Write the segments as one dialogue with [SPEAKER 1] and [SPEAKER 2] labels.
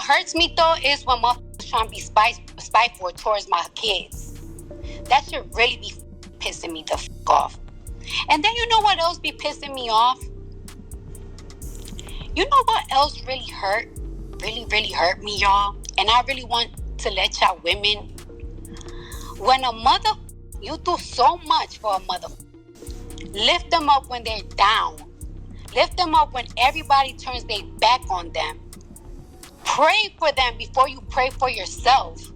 [SPEAKER 1] hurts me though is when motherfuckers trying to be spiteful towards my kids. That should really be pissing me the fuck off. And then you know what else be pissing me off? You know what else really hurt? Really hurt me, y'all? And I really want to let y'all women. When a mother, you do so much for a mother. Lift them up when they're down. Lift them up when everybody turns their back on them. Pray for them before you pray for yourself.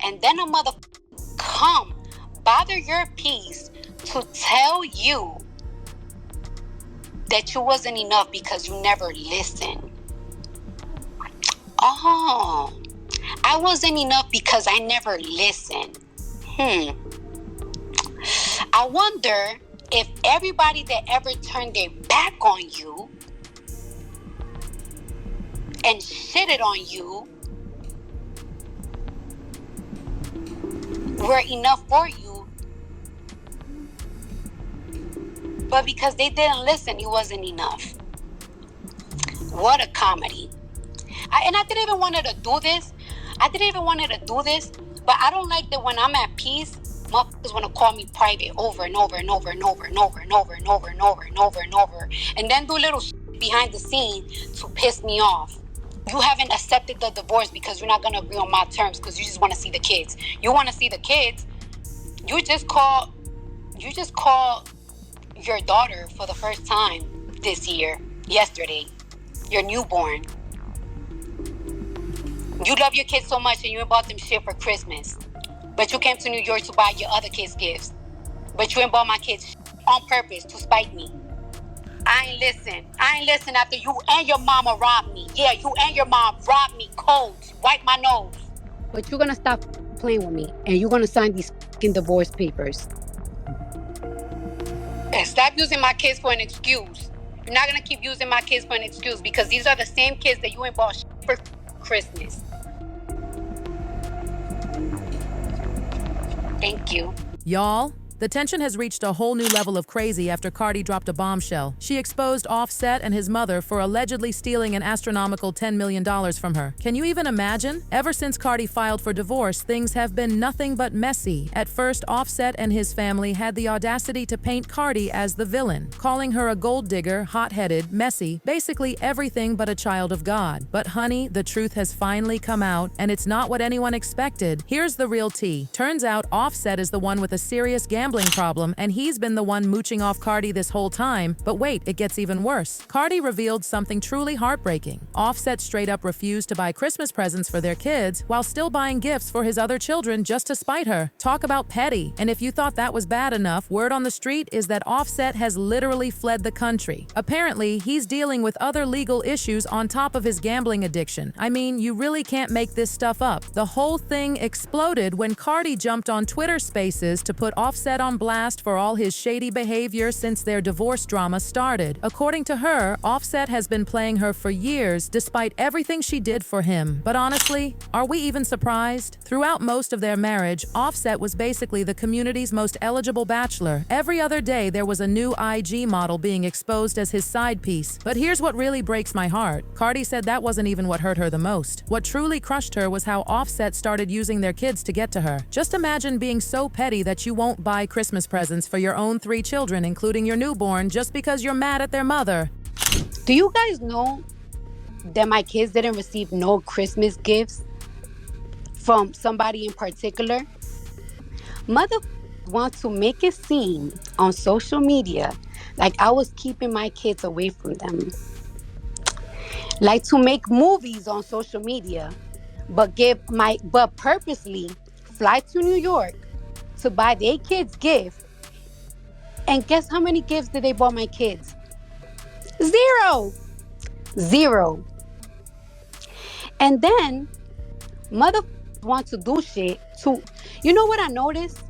[SPEAKER 1] And then a mother come bother your peace to tell you that you wasn't enough because you never listened. Oh, I wasn't enough because I never listened. I wonder if everybody that ever turned their back on you and shitted on you were enough for you, but because they didn't listen, it wasn't enough. What a comedy. I didn't even want to do this. But I don't like that when I'm at peace, motherfuckers want to call me private over and over and over and over and over and over and over and over and over and over, and then do little shit behind the scene to piss me off. You haven't accepted the divorce because you're not going to agree on my terms because you just want to see the kids. You want to see the kids. You just call your daughter for the first time yesterday, your newborn. You love your kids so much and you bought them shit for Christmas. But you came to New York to buy your other kids gifts. But you ain't bought my kids shit on purpose to spite me. I ain't listen after you and your mama robbed me. Yeah, you and your mom robbed me cold. Wipe my nose.
[SPEAKER 2] But you're going to stop playing with me and you're going to sign these fucking divorce papers.
[SPEAKER 1] And stop using my kids for an excuse. You're not going to keep using my kids for an excuse because these are the same kids that you ain't bought shit for Christmas. Thank you.
[SPEAKER 3] Y'all, the tension has reached a whole new level of crazy after Cardi dropped a bombshell. She exposed Offset and his mother for allegedly stealing an astronomical $10 million from her. Can you even imagine? Ever since Cardi filed for divorce, things have been nothing but messy. At first, Offset and his family had the audacity to paint Cardi as the villain, calling her a gold digger, hot-headed, messy, basically everything but a child of God. But honey, the truth has finally come out, and it's not what anyone expected. Here's the real tea. Turns out Offset is the one with a serious gambling problem, and he's been the one mooching off Cardi this whole time. But wait, it gets even worse. Cardi revealed something truly heartbreaking. Offset straight up refused to buy Christmas presents for their kids while still buying gifts for his other children just to spite her. Talk about petty. And if you thought that was bad enough, word on the street is that Offset has literally fled the country. Apparently, he's dealing with other legal issues on top of his gambling addiction. I mean, you really can't make this stuff up. The whole thing exploded when Cardi jumped on Twitter Spaces to put Offset on blast for all his shady behavior since their divorce drama started. According to her, Offset has been playing her for years despite everything she did for him. But honestly, are we even surprised? Throughout most of their marriage, Offset was basically the community's most eligible bachelor. Every other day, there was a new IG model being exposed as his side piece. But here's what really breaks my heart. Cardi said that wasn't even what hurt her the most. What truly crushed her was how Offset started using their kids to get to her. Just imagine being so petty that you won't buy Christmas presents for your own 3 children, including your newborn, just because you're mad at their mother.
[SPEAKER 2] Do you guys know that my kids didn't receive no Christmas gifts from somebody in particular? Mother wants to make it seem on social media like I was keeping my kids away from them. Like to make movies on social media, but purposely fly to New York to buy their kids gifts. And guess how many gifts did they buy my kids? Zero. And then mother wants to do shit to, you know what I noticed?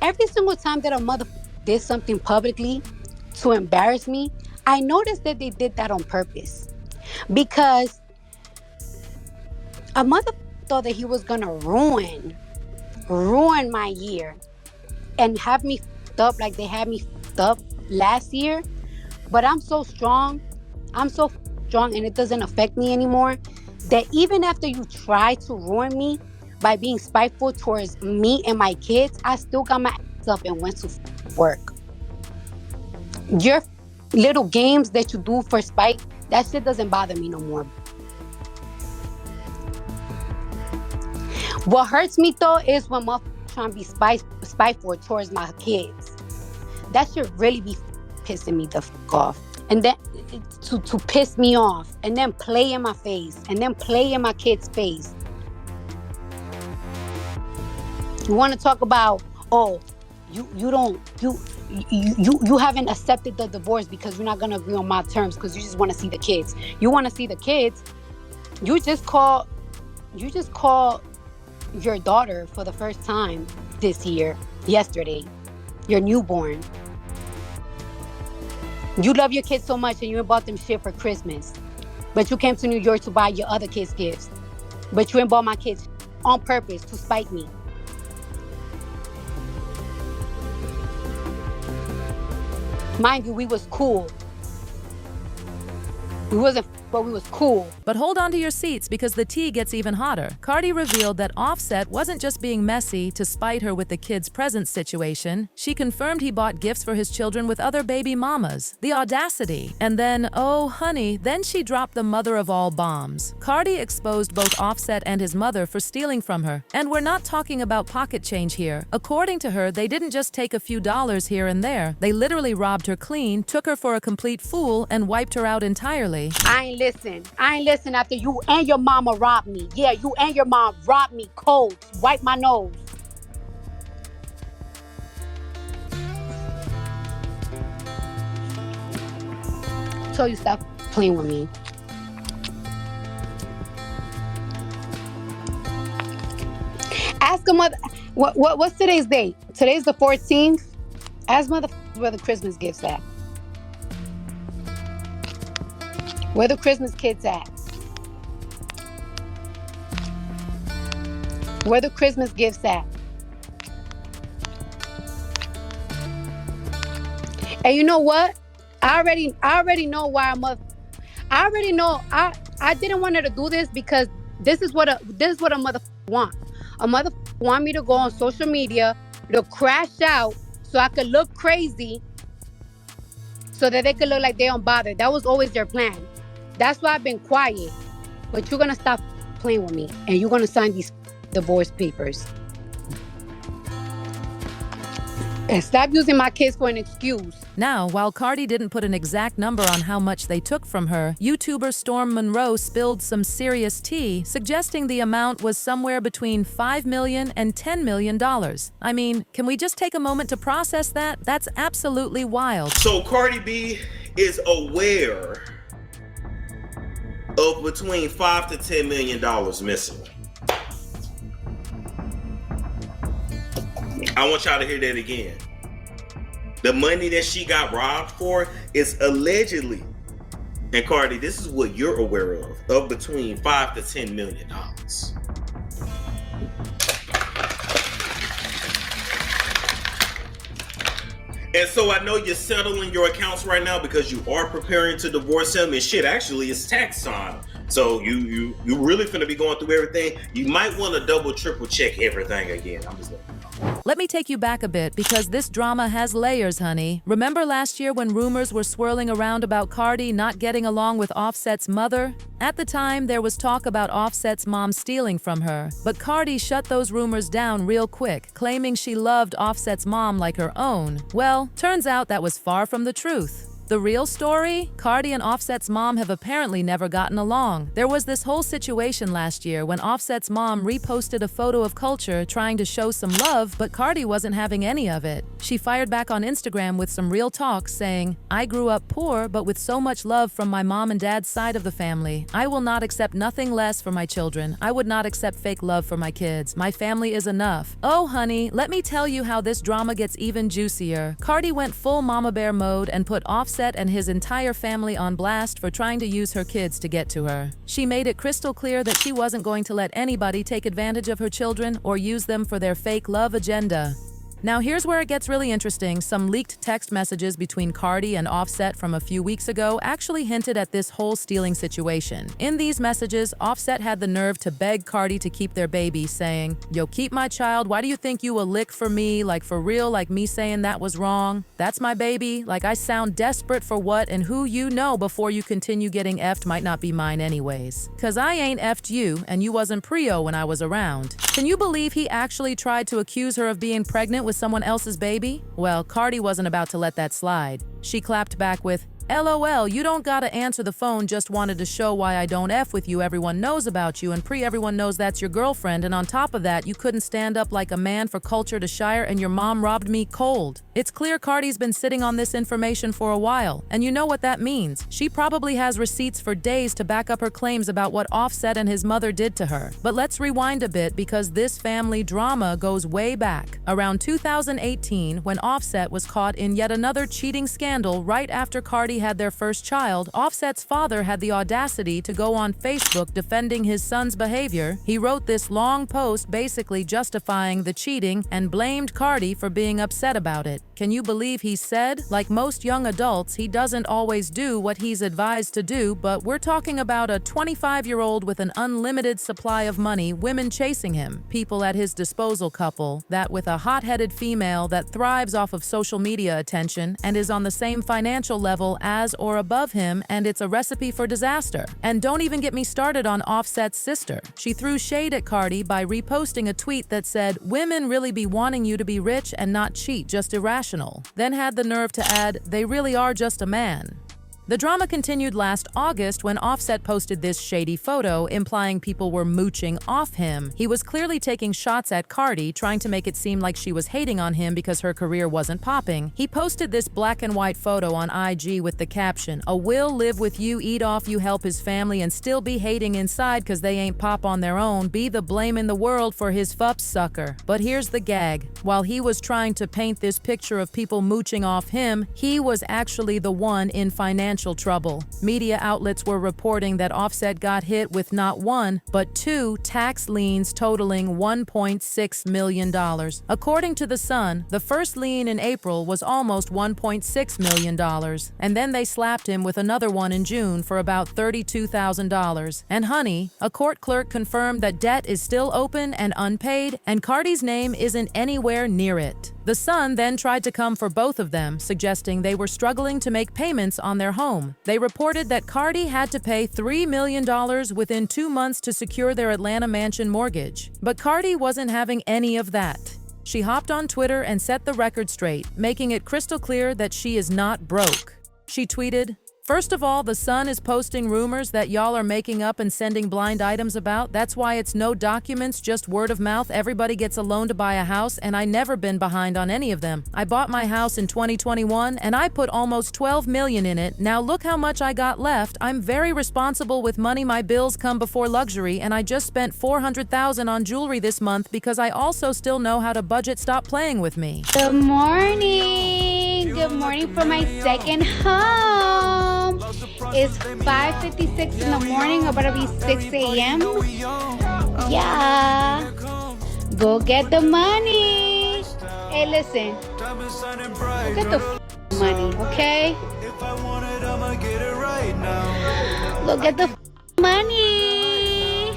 [SPEAKER 2] Every single time that a mother did something publicly to embarrass me, I noticed that they did that on purpose. Because a mother thought that he was gonna ruin my year and have me f***ed up like they had me f***ed up last year. But I'm so strong and it doesn't affect me anymore that even after you try to ruin me by being spiteful towards me and my kids, I still got my ass up and went to work. Your little games that you do for spite, that shit doesn't bother me no more. What hurts me though is when motherfuckers trying to be spiteful towards my kids. That should really be pissing me the fuck off. And then to piss me off, and then play in my face, and then play in my kid's face. You want to talk about, oh, you haven't accepted the divorce because you're not gonna agree on my terms because you just want to see the kids. You want to see the kids. You just call your daughter for the first time this year, yesterday, your newborn. You love your kids so much and you ain't bought them shit for Christmas. But you came to New York to buy your other kids gifts. But you ain't bought my kids on purpose to spite me. Mind you, we was cool. We wasn't, but we was cool.
[SPEAKER 3] But hold on to your seats because the tea gets even hotter. Cardi revealed that Offset wasn't just being messy to spite her with the kids' present situation. She confirmed he bought gifts for his children with other baby mamas. The audacity. And then, oh honey, then she dropped the mother of all bombs. Cardi exposed both Offset and his mother for stealing from her. And we're not talking about pocket change here. According to her, they didn't just take a few dollars here and there. They literally robbed her clean, took her for a complete fool, and wiped her out entirely.
[SPEAKER 2] I ain't listen after you and your mama robbed me. Yeah, you and your mom robbed me cold. Wipe my nose. So you stop playing with me. Ask a mother. What's today's date? Today's the 14th. Ask mother where the Christmas gifts at. Where the Christmas kids at? Where the Christmas gifts at? And you know what? I already know why I already know I didn't want her to do this because this is what a mother want. A mother want me to go on social media to crash out so I could look crazy so that they could look like they don't bother. That was always their plan. That's why I've been quiet. But you're going to stop playing with me. And you're going to sign these divorce papers. And stop using my kids for an excuse.
[SPEAKER 3] Now, while Cardi didn't put an exact number on how much they took from her, YouTuber Storm Monroe spilled some serious tea, suggesting the amount was somewhere between $5 million and $10 million. I mean, can we just take a moment to process that? That's absolutely wild.
[SPEAKER 4] So Cardi B is aware of between $5 to $10 million missing. I want y'all to hear that again. The money that she got robbed for is allegedly, and Cardi, this is what you're aware of between $5 to $10 million. And so I know you're settling your accounts right now because you are preparing to divorce him, and shit, actually it's tax time. So you really finna be going through everything. You might want to double, triple check everything again. I'm just letting you know.
[SPEAKER 3] Let me take you back a bit because this drama has layers, honey. Remember last year when rumors were swirling around about Cardi not getting along with Offset's mother? At the time, there was talk about Offset's mom stealing from her, but Cardi shut those rumors down real quick, claiming she loved Offset's mom like her own. Well, turns out that was far from the truth. The real story? Cardi and Offset's mom have apparently never gotten along. There was this whole situation last year when Offset's mom reposted a photo of Culture trying to show some love, but Cardi wasn't having any of it. She fired back on Instagram with some real talk saying, "I grew up poor, but with so much love from my mom and dad's side of the family. I will not accept nothing less for my children. I would not accept fake love for my kids. My family is enough." Oh, honey, let me tell you how this drama gets even juicier. Cardi went full mama bear mode and put Offset and his entire family on blast for trying to use her kids to get to her. She made it crystal clear that she wasn't going to let anybody take advantage of her children or use them for their fake love agenda. Now here's where it gets really interesting. Some leaked text messages between Cardi and Offset from a few weeks ago actually hinted at this whole stealing situation. In these messages, Offset had the nerve to beg Cardi to keep their baby, saying, "Yo, keep my child. Why do you think you a lick for me? Like for real, like me saying that was wrong? That's my baby. Like I sound desperate for what and who you know before you continue getting effed might not be mine anyways. Cause I ain't effed you and you wasn't prio when I was around." Can you believe he actually tried to accuse her of being pregnant with someone else's baby? Well, Cardi wasn't about to let that slide. She clapped back with, "LOL, you don't gotta answer the phone, just wanted to show why I don't F with you. Everyone knows about you, and everyone knows that's your girlfriend, and on top of that, you couldn't stand up like a man for culture to shire, and your mom robbed me cold." It's clear Cardi's been sitting on this information for a while, and you know what that means. She probably has receipts for days to back up her claims about what Offset and his mother did to her. But let's rewind a bit because this family drama goes way back. Around 2018, when Offset was caught in yet another cheating scandal right after Cardi had their first child, Offset's father had the audacity to go on Facebook defending his son's behavior. He wrote this long post basically justifying the cheating and blamed Cardi for being upset about it. Can you believe he said, like most young adults, he doesn't always do what he's advised to do, but we're talking about a 25-year-old with an unlimited supply of money, women chasing him, people at his disposal couple, that with a hot-headed female that thrives off of social media attention and is on the same financial level as or above him, and it's a recipe for disaster. And don't even get me started on Offset's sister. She threw shade at Cardi by reposting a tweet that said, "Women really be wanting you to be rich and not cheat, just irrational." Then had the nerve to add, "They really are just a man." The drama continued last August when Offset posted this shady photo implying people were mooching off him. He was clearly taking shots at Cardi, trying to make it seem like she was hating on him because her career wasn't popping. He posted this black and white photo on IG with the caption, "A will live with you, eat off you, help his family, and still be hating inside cause they ain't pop on their own, be the blame in the world for his fup sucker." But here's the gag. While he was trying to paint this picture of people mooching off him, he was actually the one in financial trouble. Media outlets were reporting that Offset got hit with not one, but two tax liens totaling $1.6 million. According to The Sun, the first lien in April was almost $1.6 million, and then they slapped him with another one in June for about $32,000. And honey, a court clerk confirmed that debt is still open and unpaid, and Cardi's name isn't anywhere near it. The Sun then tried to come for both of them, suggesting they were struggling to make payments on their home. They reported that Cardi had to pay $3 million within 2 months to secure their Atlanta mansion mortgage. But Cardi wasn't having any of that. She hopped on Twitter and set the record straight, making it crystal clear that she is not broke. She tweeted, "First of all, The Sun is posting rumors that y'all are making up and sending blind items about. That's why it's no documents, just word of mouth. Everybody gets a loan to buy a house, and I never been behind on any of them. I bought my house in 2021, and I put almost $12 million in it. Now look how much I got left. I'm very responsible with money. My bills come before luxury, and I just spent $400,000 on jewelry this month because I also still know how to budget. Stop playing with me."
[SPEAKER 2] Good morning. Good morning from my second home. It's 5:56 in the morning, about to be 6 a.m. Yeah. Go get the money. Hey, listen. Go get the money, okay? Go get the money.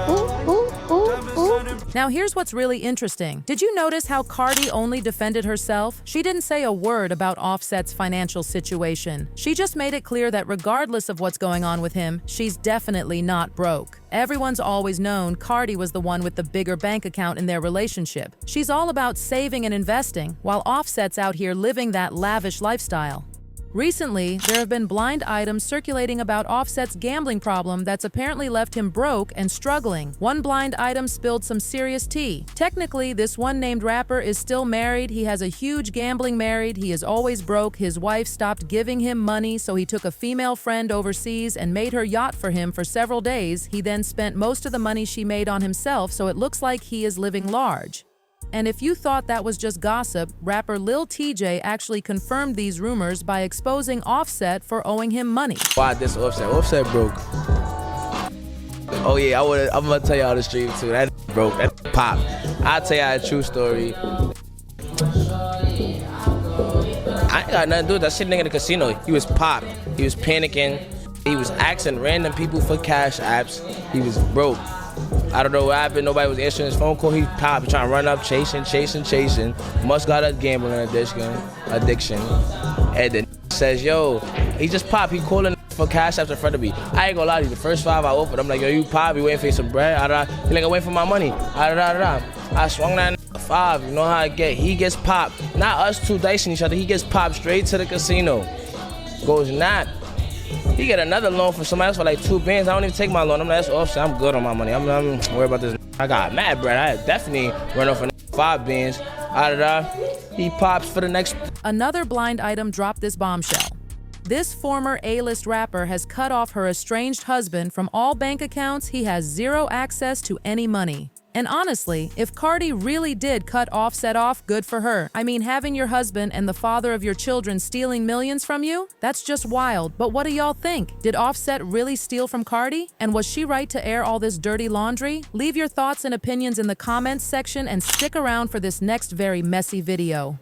[SPEAKER 2] Ooh, ooh, ooh, ooh.
[SPEAKER 3] Now here's what's really interesting. Did you notice how Cardi only defended herself? She didn't say a word about Offset's financial situation. She just made it clear that regardless of what's going on with him, she's definitely not broke. Everyone's always known Cardi was the one with the bigger bank account in their relationship. She's all about saving and investing, while Offset's out here living that lavish lifestyle. Recently, there have been blind items circulating about Offset's gambling problem that's apparently left him broke and struggling. One blind item spilled some serious tea. Technically, this one named rapper is still married. He has a huge gambling married. He is always broke. His wife stopped giving him money, so he took a female friend overseas and made her yacht for him for several days. He then spent most of the money she made on himself, so it looks like he is living large. And if you thought that was just gossip, rapper Lil TJ actually confirmed these rumors by exposing Offset for owing him money.
[SPEAKER 5] Why this Offset? Offset broke. Oh yeah, I'm gonna tell y'all the stream too. That broke. That pop. I'll tell you a true story. I ain't got nothing to do with that shit nigga in the casino. He was popped. He was panicking. He was asking random people for cash apps. He was broke. I don't know what happened. Nobody was answering his phone call. He popped, trying to run up, chasing. Must got a gambling addiction. And then says, yo, he just popped. He calling for cash apps in front of me. I ain't gonna lie to you. The first 5 I offered, I'm like, yo, you pop. You waiting for some bread? He like, I waiting for my money. I swung that 5. You know how I get? He gets popped. Not us two dicing each other. He gets popped straight to the casino. Goes not. He get another loan from somebody else for like 2 bands. I don't even take my loan. I'm like, that's Offset. I'm good on my money. I'm worried about this. I got mad bread. I definitely run off for 5 bands. He pops for the next.
[SPEAKER 3] Another blind item dropped this bombshell. This former A-list rapper has cut off her estranged husband from all bank accounts. He has zero access to any money. And honestly, if Cardi really did cut Offset off, good for her. I mean, having your husband and the father of your children stealing millions from you? That's just wild. But what do y'all think? Did Offset really steal from Cardi? And was she right to air all this dirty laundry? Leave your thoughts and opinions in the comments section and stick around for this next very messy video.